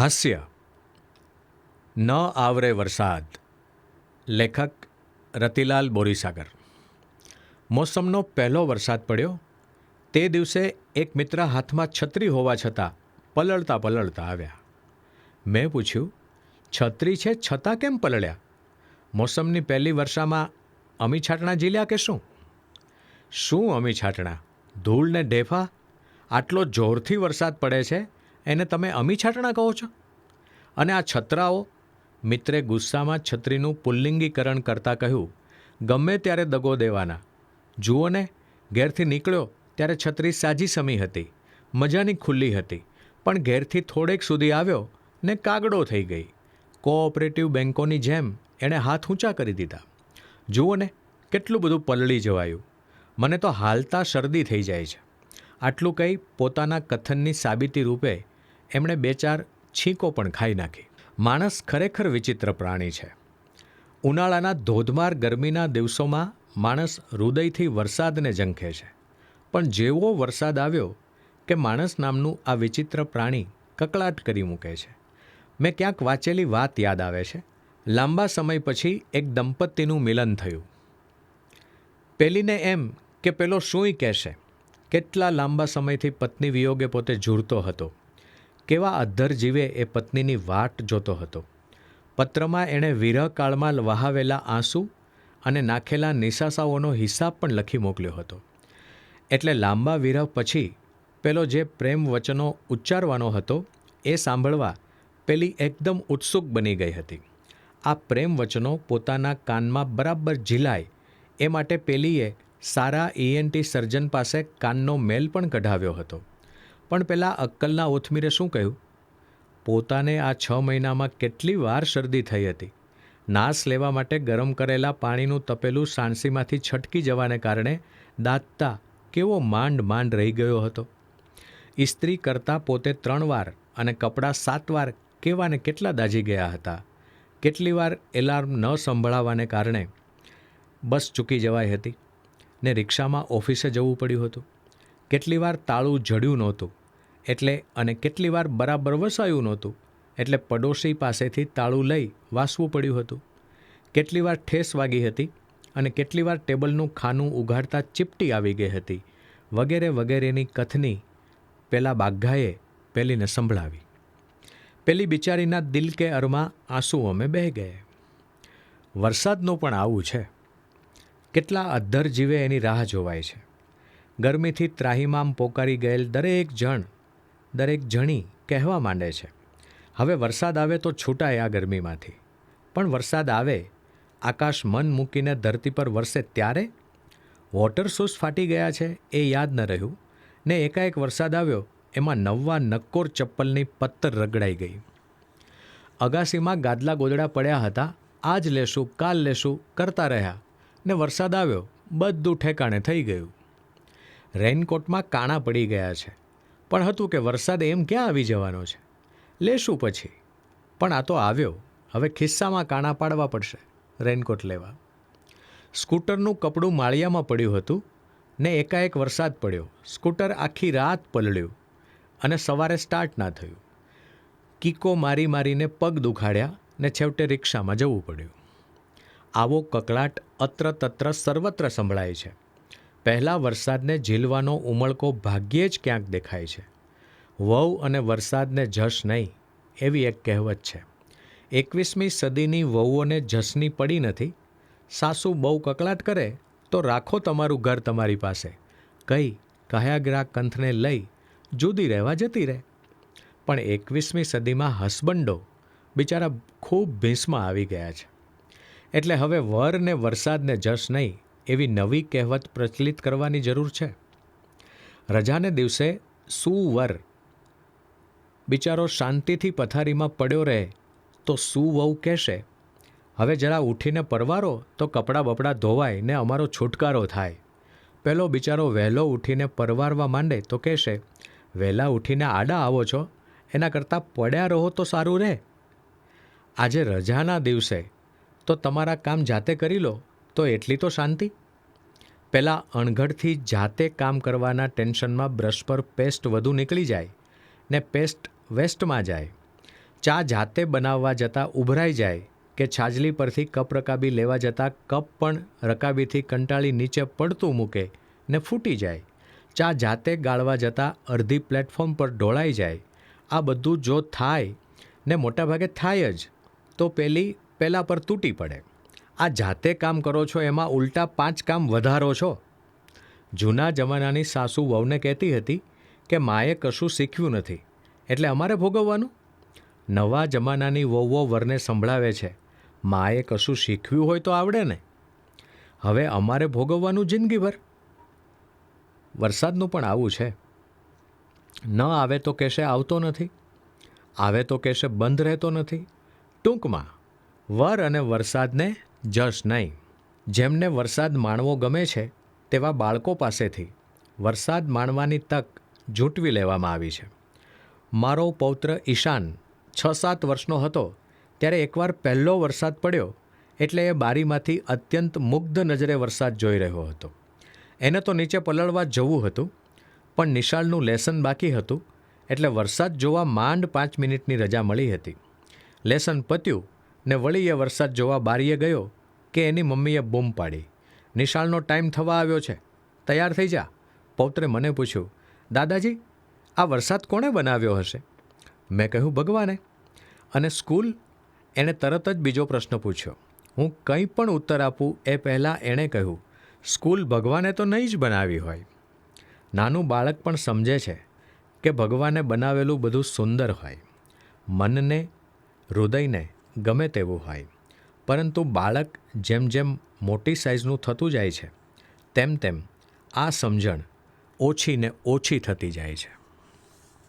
હાસ્ય ન આવરે વરસાદ. લેખક રતિલાલ બોરીસાગર. મોસમનો પહેલો વરસાદ પડ્યો તે દિવસે એક મિત્ર હાથમાં છત્રી હોવા છતાં પલળતા પલળતા આવ્યા. મેં પૂછ્યું, છત્રી છે છતાં કેમ પલળ્યા? મોસમની પહેલી વર્ષામાં અમી છાંટણા ઝીલ્યા કે શું? શું અમી છાંટણા? ધૂળ ને ઢેફા! આટલો જોરથી વરસાદ પડે છે એને તમે અમી છાંટણા કહો છો? અને આ છત્રાઓ? મિત્રે ગુસ્સામાં છત્રીનું પુલ્લિંગીકરણ કરતાં કહ્યું, ગમે ત્યારે દગો દેવાના. જુઓ ને, ઘેરથી નીકળ્યો ત્યારે છત્રી સાજી સમી હતી, મજાની ખુલ્લી હતી, પણ ઘેરથી થોડેક સુધી આવ્યો ને કાગડો થઈ ગઈ. કોઓપરેટિવ બેન્કોની જેમ એણે હાથ ઊંચા કરી દીધા. જુઓ ને, કેટલું બધું પલળી જવાયું. મને તો હાલતા શરદી થઈ જાય છે. આટલું કહી પોતાના કથનની સાબિતી રૂપે એમણે બે ચાર છીંકો પણ ખાઈ નાખી. માણસ ખરેખર વિચિત્ર પ્રાણી છે. ઉનાળાના ધોધમાર ગરમીના દિવસોમાં માણસ હૃદયથી વરસાદને ઝંખે છે, પણ જેવો વરસાદ આવ્યો કે માણસ નામનું આ વિચિત્ર પ્રાણી કકળાટ કરી મૂકે છે. મેં ક્યાંક વાંચેલી વાત યાદ આવે છે. લાંબા સમય પછી એક દંપતીનું મિલન થયું. પેલીને એમ કે પેલો શુંય કહેશે. કેટલા લાંબા સમયથી પત્ની વિયોગે પોતે ઝૂરતો હતો. કેવા અદ્ધર જીવે એ પત્નીની વાટ જોતો હતો. પત્રમાં એણે વિરહ કાળમાં વહાવેલા આંસુ અને નાખેલા નિસાસાઓનો હિસાબ પણ લખી મોકલ્યો હતો. એટલે લાંબા વિરહ પછી પેલો જે પ્રેમ વચનો ઉચ્ચારવાનો હતો એ સાંભળવા પેલી એકદમ ઉત્સુક બની ગઈ હતી. આ પ્રેમ વચનો પોતાના કાનમાં બરાબર ઝીલાય એ માટે પેલીએ સારા ENT સર્જન પાસે કાનનો મેલ પણ કઢાવ્યો હતો. પણ પેલા અક્કલના ઓથમીરે શું કહ્યું? પોતાને આ 6 મહિનામાં કેટલી વાર શરદી થઈ હતી. નાસ લેવા માટે ગરમ કરેલા પાણીનું તપેલું સાણસીમાંથી છટકી જવાને કારણે દાંતતા કેવો માંડ માંડ રહી ગયો હતો. ઇસ્ત્રી કરતાં પોતે 3 વાર અને કપડાં 7 વાર કેવા ને કેટલા દાઝી ગયા હતા. કેટલી વાર એલાર્મ ન સંભળાવાને કારણે બસ ચૂકી જવાઈ હતી ને રિક્ષામાં ઓફિસે જવું પડ્યું હતું. કેટલી વાર તાળું જડ્યું નહોતું એટલે અને કેટલી વાર બરાબર વસાયું નહોતું એટલે પડોશી પાસેથી તાળું લઈ વાસવું પડ્યું હતું. કેટલી વાર ઠેસ વાગી હતી અને કેટલી વાર ટેબલનું ખાનું ઉઘાડતા ચીપટી આવી ગઈ હતી, વગેરે વગેરેની કથની પેલા બાઘાએ પેલીને સંભળાવી. પેલી બિચારીના દિલ કે અરમાં આંસુ અમે બહી ગયે. વરસાદનું પણ આવું છે. કેટલા અદ્ધર જીવે એની રાહ જોવાય છે. ગરમીથી ત્રાહિમામ પોકારી ગયેલ દરેક જણી કહેવા માંડે છે, હવે વરસાદ આવે તો છૂટાય આ ગરમીમાંથી. પણ વરસાદ આવે, આકાશ મન મૂકીને ધરતી પર વરસે ત્યારે? વોટર સોર્સ ફાટી ગયા છે એ યાદ ન રહ્યું ને એકાએક વરસાદ આવ્યો એમાં નવ્વા નક્કોર ચપ્પલની પત્તર રગડાઈ ગઈ. અગાસીમાં ગાદલા ગોદડા પડ્યા હતા, આજ લેશું કાલ લેશું કરતા રહ્યા ને વરસાદ આવ્યો, બધું ઠેકાણે થઈ ગયું. રેઇનકોટમાં કાણા પડી ગયા છે, પણ હતું કે વરસાદ એમ ક્યાં આવી જવાનો છે, લેશું પછી. પણ આ તો આવ્યો, હવે ખિસ્સામાં કાણા પાડવા પડશે રેઇનકોટ લેવા. સ્કૂટરનું કપડું માળિયામાં પડ્યું હતું ને એકાએક વરસાદ પડ્યો. સ્કૂટર આખી રાત પલળ્યું અને સવારે સ્ટાર્ટ ના થયું. કીકો મારી મારીને પગ દુખાડ્યા ને છેવટે રિક્ષામાં જવું પડ્યું. આવો કકળાટ અત્ર તત્ર સર્વત્ર સંભળાય છે. પહેલા વરસાદને ઝીલવાનો ઉમળકો ભાગ્યે જ ક્યાંક દેખાય છે. વહુ અને વરસાદને જશ નહીં એવી એક કહેવત છે. 21મી સદીની વહુઓને જશની પડી નથી. સાસુ બહુ કકળાટ કરે તો રાખો તમારું ઘર તમારી પાસે, કઈ કહ્યાગ્રા કંથને લઈ જુદી રહેવા જતી રહે. પણ 21મી સદીમાં હસબન્ડો બિચારા ખૂબ ભીંસમાં આવી ગયા છે. એટલે હવે વર ને વરસાદને જશ નહીં એવી નવી કહેવત પ્રચલિત કરવાની જરૂર છે. રજાને દિવસે સુવર બિચારો શાંતિથી પથારીમાં પડ્યો રહે તો સુવહુ કહેશે, હવે જરા ઉઠીને પરવારો તો કપડાં બપડા ધોવાય ને અમારો છુટકારો થાય. પેલો બિચારો વહેલો ઉઠીને પરવારવા માંડે તો કહેશે, વહેલા ઉઠીને આડા આવો છો એના કરતાં પડ્યા રહો તો સારું રહે. આજે રજાના દિવસે તો તમારા કામ જાતે કરી લો તો એટલી તો શાંતિ. પહેલાં અણઘડથી જાતે કામ કરવાના ટેન્શનમાં બ્રશ પર પેસ્ટ વધુ નીકળી જાય ને પેસ્ટ વેસ્ટમાં જાય. ચા જાતે બનાવવા જતાં ઉભરાઈ જાય કે છાજલી પરથી કપ રકાબી લેવા જતાં કપ પણ રકાબીથી કંટાળી નીચે પડતું મૂકે ને ફૂટી જાય, ચા જાતે ગાળવા જતાં અડધી પ્લેટફોર્મ પર ઢોળાઈ જાય, આ બધું જો થાય ને મોટાભાગે થાય જ તો પહેલાં પર તૂટી પડે. આ જાતે કામ કરો છો એમાં ઉલટા 5 કામ વધારો છો. જૂના જમાનાની સાસુ વહુને કહેતી હતી કે માએ કશું શીખ્યું નથી એટલે અમારે ભોગવવાનું. નવા જમાનાની વહુઓ વરને સંભળાવે છે માએ કશું શીખ્યું હોય તો આવડે ને, હવે અમારે ભોગવવાનું જિંદગીભર. વરસાદનું પણ આવું છે. ન આવે તો કહેશે આવતો નથી, આવે તો કહેશે બંધ રહેતો નથી. ટૂંકમાં વર અને વરસાદને જશ નહીં. જેમને વરસાદ માણવો ગમે છે તેવા બાળકો પાસેથી વરસાદ માણવાની તક ઝૂંટવી લેવામાં આવી છે. મારો પૌત્ર ઈશાન 6-7 વર્ષનો હતો ત્યારે એકવાર પહેલો વરસાદ પડ્યો એટલે એ બારીમાંથી અત્યંત મુગ્ધ નજરે વરસાદ જોઈ રહ્યો હતો. એને તો નીચે પલળવા જવું હતું પણ નિશાળનું લેસન બાકી હતું એટલે વરસાદ જોવા માંડ 5 મિનિટની રજા મળી હતી. લેસન પત્યું ને વળી એ વરસાદ જોવા બારીએ ગયો કે એની મમ્મીએ બૂમ પાડી, નિશાળનો ટાઈમ થવા આવ્યો છે, તૈયાર થઈ જા. પૌત્રે મને પૂછ્યું, દાદાજી આ વરસાદ કોણે બનાવ્યો હશે? મેં કહ્યું ભગવાને. અને સ્કૂલ? એણે તરત જ બીજો પ્રશ્ન પૂછ્યો. હું કંઈ પણ ઉત્તર આપું એ પહેલાં એણે કહ્યું, સ્કૂલ ભગવાને તો નહીં જ બનાવી હોય. નાનું બાળક પણ સમજે છે કે ભગવાને બનાવેલું બધું સુંદર હોય, મનને હૃદયને ગમે તેવું હોય, પરંતુ બાળક જેમ જેમ મોટી સાઇઝનું થતું જાય છે તેમ તેમ આ સમજણ ઓછી ને ઓછી થતી જાય છે.